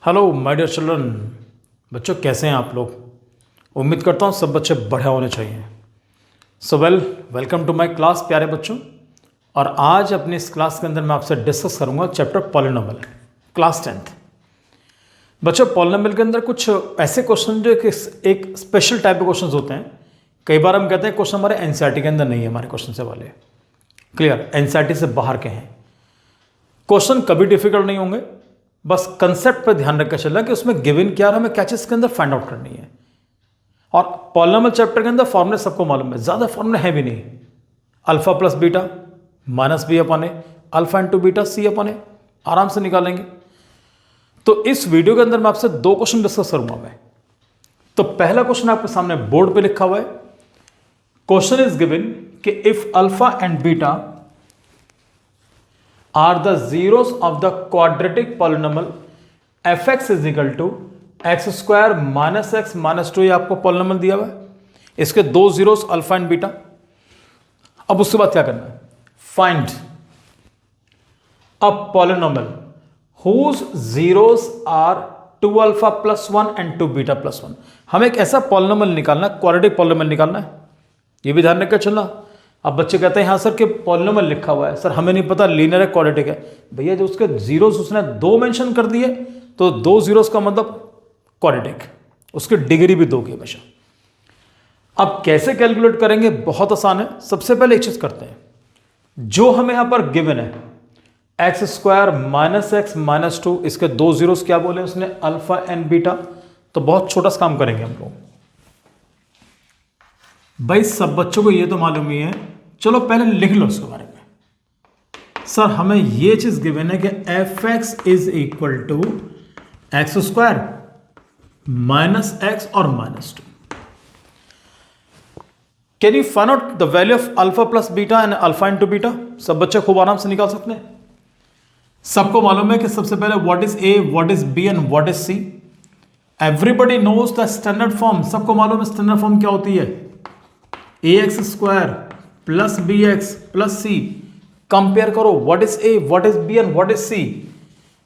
Hello my dear children. बच्चों कैसे हैं आप लोग? उम्मीद करता हूँ सब बच्चे बढ़िया होने चाहिए। So welcome to my class प्यारे बच्चों। और आज अपनी इस क्लास के अंदर मैं आपसे डिस्कस करूँगा चैप्टर पॉलिनोमियल, क्लास 10th। बच्चों पॉलिनोमियल के अंदर कुछ ऐसे क्वेश्चन जो एक स्पेशल टाइप के क्वेश्चन होते हैं। कई बार हम कहते हैं क्वेश्चन हमारे एनसीईआरटी के अंदर नहीं है, हमारे क्वेश्चन से वाले क्लियर एनसीईआरटी से बाहर के हैं। क्वेश्चन कभी डिफिकल्ट नहीं होंगे, बस कंसेप्ट पर ध्यान रखकर चलना कि उसमें गिवन क्या है, हमें क्या चीज के अंदर फाइंड आउट करनी है। और पॉलिनोमियल चैप्टर के अंदर फॉर्मूले सबको मालूम है, ज्यादा फॉर्मूले है भी नहीं। Alpha plus beta minus B upon A, alpha into beta C upon A, आराम से निकालेंगे। तो इस वीडियो के अंदर मैं आपसे दो क्वेश्चन डिस्कस करूंगा मैं। तो पहला क्वेश्चन आपके सामने बोर्ड पे लिखा हुआ है। क्वेश्चन इज गिवन कि if alpha and beta are the zeros of the quadratic polynomial fx is equal to x square minus x minus 2। ये आपको पॉलिनोमियल दिया हुआ है, इसके दो जीरोस अल्फा एंड बीटा। अब उसके बाद क्या करना है? Find a polynomial whose zeros are 2 alpha plus 1 and 2 beta plus 1। हमें एक ऐसा पॉलिनोमियल निकालना है, क्वाड्रेटिक पॉलिनोमियल निकालना है। ये भी ध्यान रखकर चलना। अब बच्चे कहते हैं हाँ सर कि पॉलिनोमियल लिखा हुआ है, सर हमें नहीं पता लीनियर है क्वाड्रेटिक है। भैया जो उसके जीरोस उसने दो मेंशन कर दिए, तो दो जीरोस का मतलब क्वाड्रेटिक, उसकी डिग्री भी दो की हमेशा। अब कैसे कैलकुलेट करेंगे? बहुत आसान है। सबसे पहले एक चीज करते हैं, जो हमें यहां पर गिवन है X square minus x minus 2, इसके दो जीरोस क्या बोले उसने? Alpha and beta. तो बहुत छोटा सा काम करेंगे हम लोग। भाई सब बच्चों को ये तो मालूम ही है, चलो पहले लिख लो इसके बारे में। सर हमें ये चीज गिवन है कि F X is equal to X square minus X और minus 2। Can you find out the value of alpha plus beta and alpha into beta? सब बच्चे खूब आराम से निकाल सकते हैं। सबको मालूम है कि सबसे पहले what is A, what is B and what is C. Everybody knows the standard form. सबको मालूम है स्टैंडर्ड फॉर्म क्या होती है? A X square plus B X plus C. Compare करो what is A, what is B and what is C.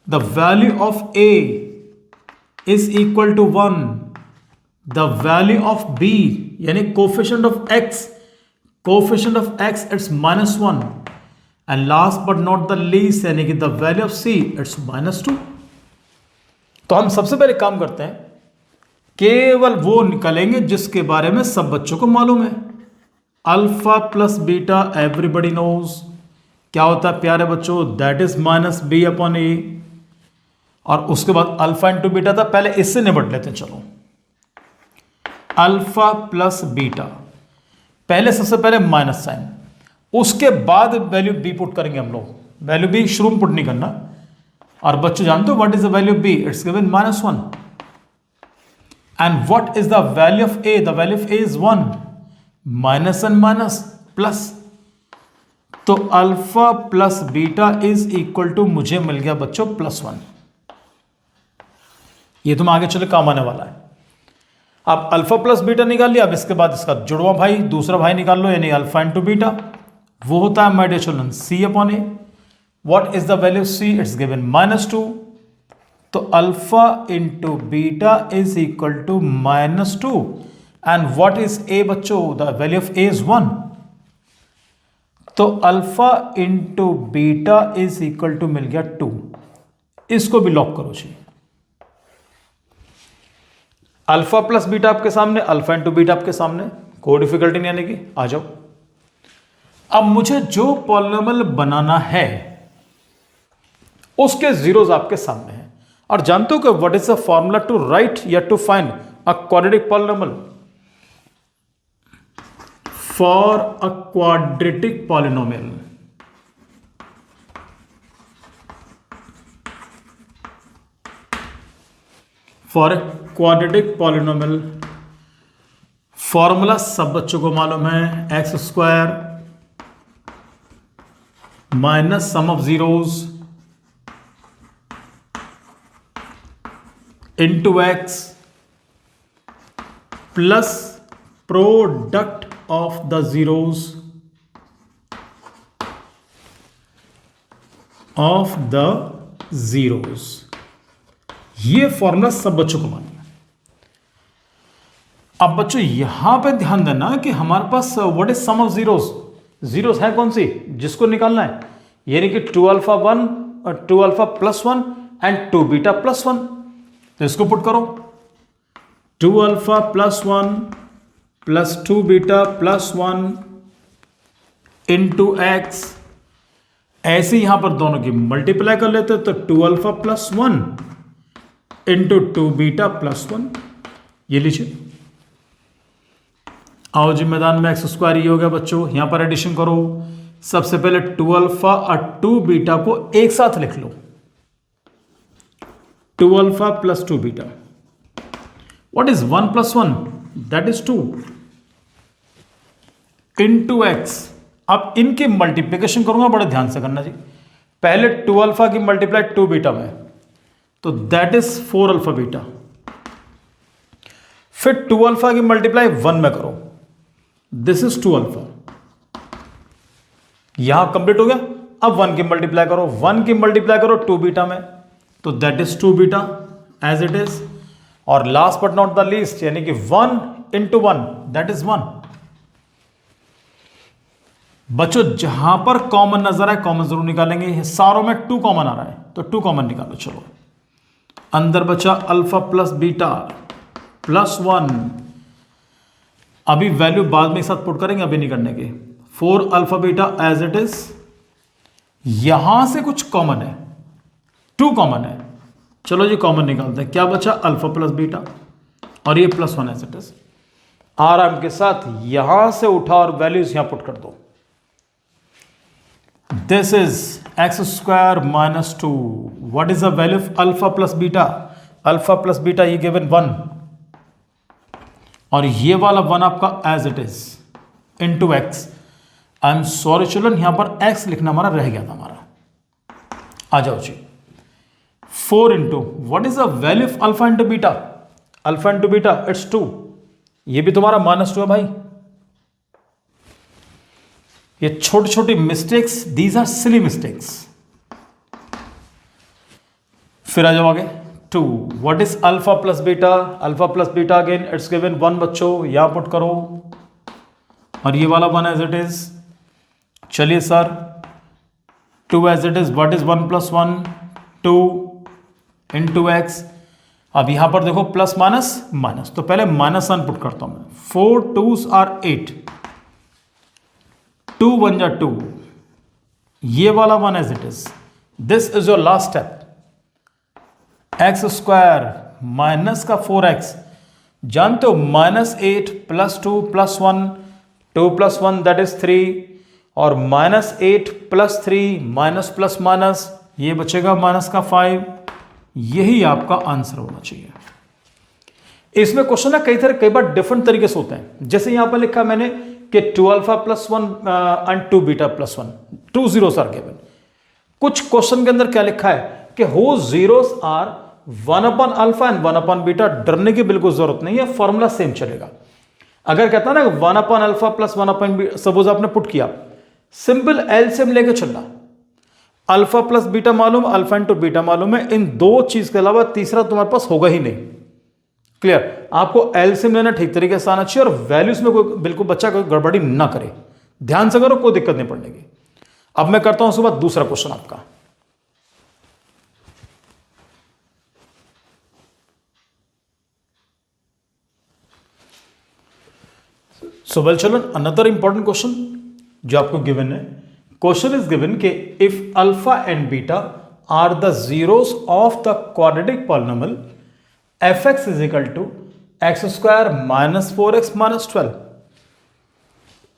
The value of A is equal to 1, the value of B यानी coefficient of X it's -1 and last but not the least यानी कि the value of C it's -2। तो हम सबसे पहले काम करते हैं, केवल वो निकालेंगे जिसके बारे में सब बच्चों को मालूम है। Alpha plus beta everybody knows क्या होता है प्यारे बच्चों? That is minus B upon A. और उसके बाद अल्फा इंटू बीटा था, पहले इससे निपट लेते हैं। चलो अल्फा प्लस बीटा, पहले सबसे पहले माइनस साइन, उसके बाद वैल्यू बी पुट करेंगे हम लोग। वैल्यू बी शुरू में पुट नहीं करना। और बच्चों जानते हो what is the value of B? It's given -1। And what is the value of A? The value of A is 1, minus and minus plus. तो alpha plus beta is equal to मुझे मिल गया बच्चों +1। ये तुम आगे चले काम आने वाला है। अब अल्फा प्लस बीटा निकाल लिया। अब इसके बाद इसका जुड़वा भाई, दूसरा भाई निकाल लो, यानी अल्फा इंटू बीटा। वो होता है my dear children C upon A. What is the value of C? It's given -2। तो alpha into beta is equal to -2। And what is A बच्चों? The value of A is 1। तो alpha into beta is equal to मिल गया 2। इसको भी lock करो जी। Alpha plus beta आपके सामने, अल्फा इंटू बीटा आपके सामने, कोई डिफिकल्टी नहीं आने की। आ जाओ। अब मुझे जो पॉलिनोमियल बनाना है उसके जीरोस आपके सामने हैं। और जानते हो कि what is the formula to write या to find a quadratic polynomial? For a quadratic polynomial, formula सब बच्चों को मालूम है, X square minus sum of zeros into X plus product of the zeros ये फॉर्मूला सब बच्चों को मालूम है। अब बच्चों यहां पे ध्यान देना कि हमारे पास what is sum of zeros, zeros है कौन सी जिसको निकालना है, यानी कि 2 अल्फा 1 और 2 alpha plus 1 and 2 beta plus 1। तो इसको पुट करो, 2 alpha plus 1 plus 2 beta plus 1 into x. ऐसे यहां पर दोनों की मल्टीप्लाई कर लेते तो 2 alpha plus 1 into 2 beta plus 1। ये लीजिए, आओ जी मैदान में, एक्स स्क्वायर ये हो गया बच्चों। यहां पर एडिशन करो, सबसे पहले 2 अल्फा और 2 बीटा को एक साथ लिख लो, 2 alpha plus 2 beta. What is 1 plus 1? That is 2 into X. अब इनकी मल्टीप्लीकेशन करूंगा, बड़े ध्यान से करना जी। पहले 2 अल्फा की मल्टीप्लाई 2 बीटा में, तो दैट इज 4 अल्फा बीटा। फिर 2 अल्फा की मल्टीप्लाई 1 में करो, दिस इज 2 अल्फा। यहां कंप्लीट हो गया। अब 1 की मल्टीप्लाई करो, 1 की मल्टीप्लाई करो 2 बीटा में, तो that is 2 beta as it is. और last but not the least, यानी कि 1 इंटू 1 दैट इज 1। बच्चों जहां पर कॉमन नजर आए कॉमन जरूर निकालेंगे। सारों में 2 कॉमन आ रहा है तो 2 कॉमन निकालो। चलो, अंदर बचा अल्फा प्लस बीटा प्लस 1। अभी वैल्यू बाद में एक साथ पुट करेंगे, अभी नहीं करने के। 4 alpha beta as it is. यहां से कुछ कॉमन है, 2 कॉमन है। चलो जी कॉमन निकालते हैं। क्या बचा? अल्फा प्लस बीटा और ये प्लस 1 एज इट इज। आराम के साथ यहां से उठा और वैल्यूज यहां पुट कर दो। This is X square minus 2। What is the value of alpha plus beta? Alpha plus beta ये गिवन 1 और ये वाला 1 आपका as it is into X. I am sorry children, यहां पर एक्स लिखना हमारा रह गया था हमारा। आ जाओ जी, 4 into what is the value of alpha into beta? Alpha into beta it's 2। ये भी तुम्हारा -2 है भाई। ये छोटी छोटी mistakes, these are silly mistakes. फिर आ जाओ आगे, 2 what is alpha plus beta? Alpha plus beta again it's given 1 बच्चों, यहां पुट करो और ये वाला 1 एज इट इज। चलिए sir, 2 as it is. What is 1 plus 1? 2 into X. अब यहां पर देखो प्लस माइनस माइनस, तो पहले -1 पुट करता हूं मैं। 4 2s आर 8, 2 1 जा 2, ये वाला 1 as it is. This is your last step. X square minus का 4x, जानते हो -8 plus 2 plus 1, 2 plus 1 that is 3, और -8 प्लस 3 माइनस प्लस माइनस, ये बचेगा माइनस का 5। यही आपका आंसर होना चाहिए। इसमें क्वेश्चन ना कई बार डिफरेंट तरीके से होते हैं। जैसे यहां पर लिखा मैंने कि 2 alpha plus 1 and 2 beta plus 1, 2 zeros are given. कुछ क्वेश्चन के अंदर क्या लिखा है कि हो zeros are 1 upon alpha and 1 upon beta. डरने की बिल्कुल जरूरत नहीं है, फॉर्मूला सेम चलेगा। अगर कहता ना 1 upon alpha plus 1 upon beta, suppose आपने पुट किया, सिंपल एलसीएम लेके चलना। अल्फा प्लस बीटा मालूम, अल्फा इंटू बीटा मालूम है। इन 2 चीज के अलावा तीसरा तुम्हारे पास होगा ही नहीं। क्लियर? आपको एलसीएम लेना ठीक तरीके से आना चाहिए और वैल्यूज में कोई बिल्कुल बच्चा कोई गड़बड़ी ना करे। ध्यान से करो, कोई दिक्कत नहीं पड़ने की। अब मैं करता हूं उसके बाद दूसरा क्वेश्चन आपका। So well children, another important question जो आपको गिवन है। क्वेश्चन इज गिवन के if alpha and beta are the zeros of the quadratic polynomial fx is equal to X square minus 4x minus 12।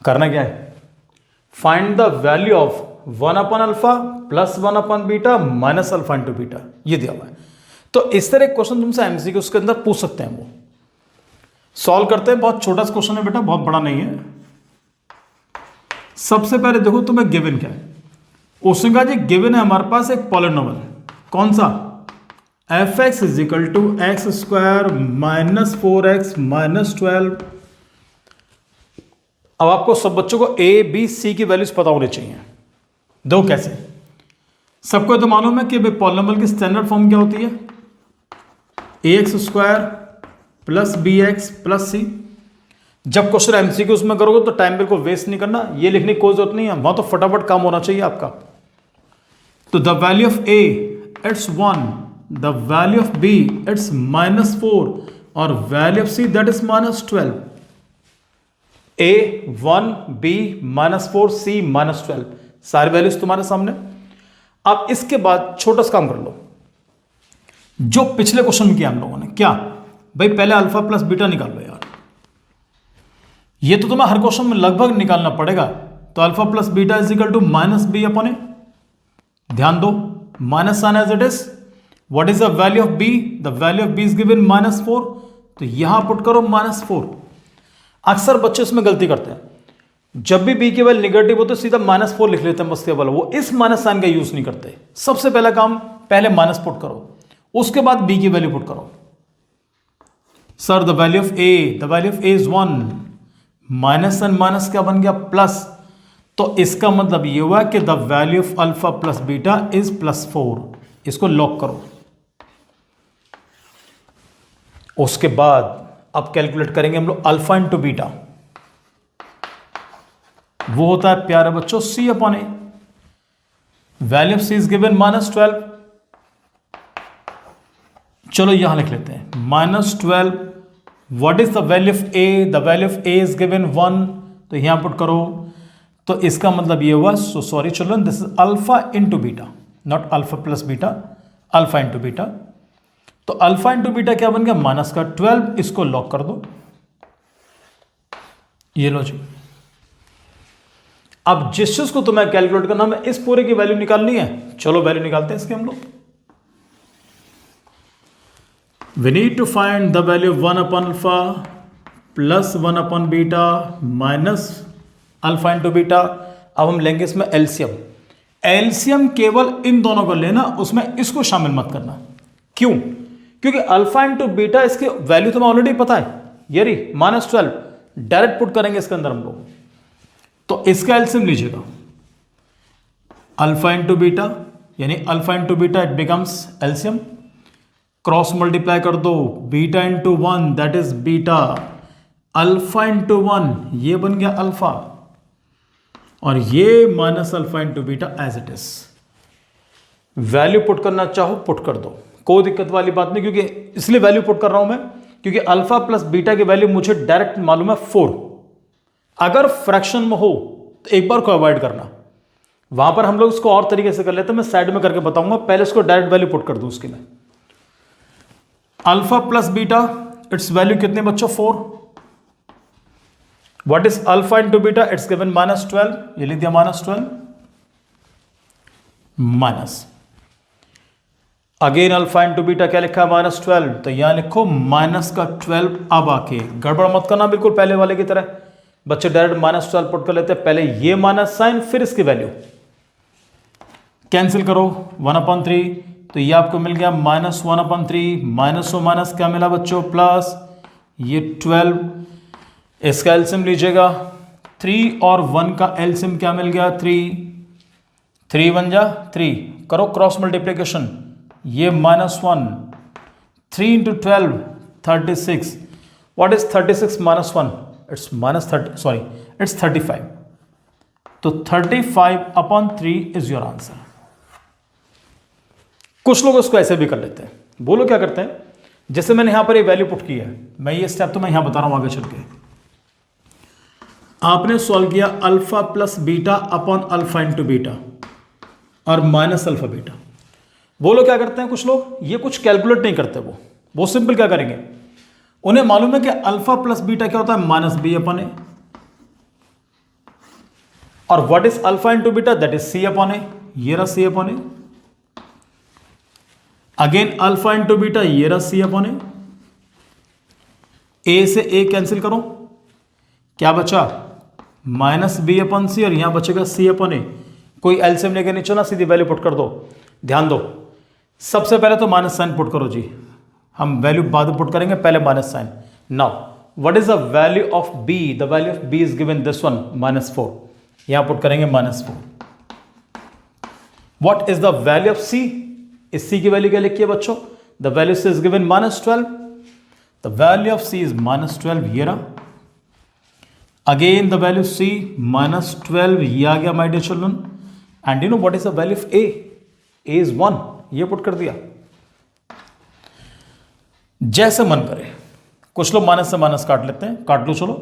करना क्या है? Find the value of 1 upon alpha plus 1 upon beta minus alpha into beta. ये दिया हुआ है। तो इस तरह क्वेश्चन तुमसे एमसीक्यू उसके अंदर पूछ सकते हैं। वो सॉल्व करते हैं। बहुत छोटा सा क्वेश्चन है बेटा, बहुत बड़ा नहीं है। सबसे पहले देखो तुम्हें गिवन क्या है। उसने कहा जी गिवन है हमारे पास एक पॉलिनोमियल, कौन सा? fx is equal to X square minus 4x minus 12। अब आपको सब बच्चों को a b c की वैल्यूज पता होनी चाहिए। दो कैसे? सबको तो मालूम है कि पॉलिनोमियल की स्टैंडर्ड फॉर्म क्या होती है? ax² plus bx plus c। जब क्वेश्चन एमसीक्यूज में करोगे तो टाइम बिल्कुल वेस्ट नहीं करना, ये लिखने की कोई जरूरत नहीं है, वहां तो फटाफट काम होना चाहिए आपका। तो the value of a it's 1, the value of b it's -4 और value of c that is -12। a 1, b -4, c -12, सारे वैल्यूज तुम्हारे सामने। अब इसके बाद छोटा सा काम कर लो जो पिछले क्वेश्चन में किया हम लोगों ने। क्या भाई, पहले अल्फा प्लस बीटा निकाल लो यार, ये तो तुम्हें हर क्वेश्चन में लगभग निकालना पड़ेगा। तो alpha plus beta is equal to -b upon A, ध्यान दो minus sign as it is. What is the value of b? The value of b is given -4, तो यहां पुट करो -4। अक्सर बच्चे इसमें गलती करते हैं, जब भी b की वैल्यू निगेटिव हो तो सीधा -4 लिख लेते हैं बस केवल, वो इस माइनस साइन का यूज नहीं करते। सबसे पहला काम, पहले माइनस पुट करो, उसके बाद b की वैल्यू पुट करो। Sir the value of a is 1, minus and minus क्या बन गया प्लस, तो इसका मतलब ये हुआ कि the value of alpha plus beta is +4। इसको लॉक करो। उसके बाद अब कैलकुलेट करेंगे हम लोग अल्फा इंटू बीटा, वो होता है प्यारे बच्चों c upon A. Value of c is given -12, चलो यहां लिख लेते हैं -12। What is the value of a? The value of a is given 1, तो यहां पुट करो, तो इसका मतलब ये हुआ, so sorry children, this is alpha into beta, not alpha plus beta, alpha into beta. तो अल्फा इंटू बीटा क्या बन गया -12, इसको लॉक कर दो। ये लो जी। अब जिस चीज को तुम्हें कैलकुलेट करना है, इस पूरे की वैल्यू निकालनी है, चलो वैल्यू निकालते हैं इसके हम लोग। We need to find the value of 1 upon alpha plus 1 upon beta minus alpha into beta। अब हम लेंगे इसमें एलसीएम। एलसीएम केवल इन दोनों को लेना, उसमें इसको शामिल मत करना। क्यों? क्योंकि अल्फा इंटू बीटा इसके वैल्यू तुम्हें ऑलरेडी पता है, ये रही -12, डायरेक्ट पुट करेंगे इसके अंदर हम लोग। तो इसका एलसीएम लीजिएगा, अल्फा इंटू बीटा, यानी alpha into beta it becomes LCM, cross multiply कर दो, beta into 1 that is beta, alpha into 1 ये बन गया अल्फा, और ये minus alpha into beta as it is. Value put करना चाहो पुट कर दो, कोई दिक्कत वाली बात नहीं, क्योंकि इसलिए वैल्यू पुट कर रहा हूं मैं क्योंकि अल्फा प्लस बीटा की वैल्यू मुझे डायरेक्ट मालूम है 4। अगर फ्रैक्शन में हो तो एक बार को अवॉइड करना, वहां पर हम लोग इसको और तरीके से कर लेते हैं, मैं साइड में करके बताऊंगा, पहले इसको डायरेक्ट वैल्यू पुट कर दूं। उसके लिए alpha plus beta it's value कितने बच्चों 4। What is alpha into beta? It's given -12, ये लिख दिया -12 minus again alpha into beta क्या लिखा है -12, तो यहां लिखो -12। अब आके गड़बड़ मत करना बिल्कुल पहले वाले की तरह, बच्चे डायरेक्ट -12 पुट कर लेते हैं, पहले ये माइनस साइन फिर इसकी वैल्यू कैंसिल करो, 1/3, तो ये आपको मिल गया -1/3, माइनस और माइनस क्या मिला बच्चों प्लस, ये 12। इसका एलसीएम लीजिएगा, 3 और 1 का एलसीएम क्या मिल गया 3, 3 1 जा 3, करो क्रॉस मल्टीप्लीकेशन, ये -1, 3 into 12 36। What is 36 -1? It's -30, sorry it's 35। तो 35/3 इज योर आंसर। कुछ लोग उसको ऐसे भी कर लेते हैं, बोलो क्या करते हैं, जैसे मैंने यहां पर ये वैल्यू पुट की है, मैं ये स्टेप तो मैं यहां बता रहा हूं आगे चल के। आपने सॉल्व किया alpha plus beta upon alpha into beta और माइनस अल्फा बीटा। बोलो क्या करते हैं कुछ लोग, ये कुछ कैलकुलेट नहीं करते, वो सिंपल क्या करेंगे, उन्हें मालूम है कि अल्फा प्लस बीटा क्या होता है -b अपॉन ए, और what is alpha into beta? That is c upon A, ये रहा c upon A. Again alpha into beta, ये रहा c अपॉन ए से a कैंसिल करो, क्या बचा -b अपॉन c, और यहां बचेगा c अपॉन ए। कोई एलसीएम लेके नहीं चला, सीधी वैल्यू पुट कर दो। ध्यान दो, सबसे पहले तो माइनस साइन पुट करो जी, हम वैल्यू बाद में पुट करेंगे, पहले minus sign. Now what is the value of b? The value of b is given this one -4, यहां पुट करेंगे -4। What is the value of c? इस c की वैल्यू क्या लिखी है बच्चों? The value C is given -12, the value of C is -12, ये रहा। अगेन द वैल्यू सी -12, ये आ गया my dear children. And you know what is the value of A is 1, ये पुट कर दिया। जैसे मन करे, कुछ लोग माइनस से माइनस काट लेते हैं, काट लो चलो।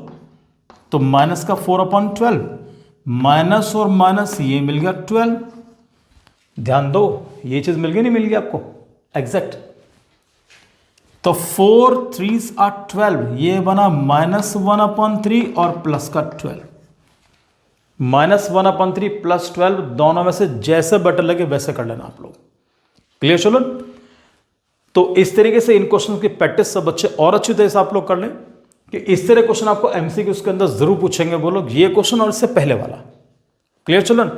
तो माइनस का 4/12, माइनस और माइनस ये मिल गया 12। ध्यान दो, ये चीज मिल गई नहीं मिल गई आपको एग्जैक्ट। तो 4 3s are 12, ये बना -1/3 और प्लस का 12। -1/3 प्लस 12, दोनों में से जैसे बेटर लगे वैसे कर लेना आप लोग। क्लियर चलो। तो इस तरीके से इन क्वेश्चन की प्रैक्टिस सब बच्चे और अच्छी तरह से आप लोग कर लें कि इस तरह क्वेश्चन आपको एमसीक्यू के अंदर जरूर पूछेंगे वो लोग, ये क्वेश्चन और इससे पहले वाला। Clear children.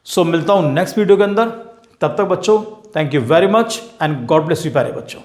सो मिलता हूं नेक्स्ट वीडियो के अंदर, तब तक बच्चों thank you very much and God bless you प्यारे बच्चों।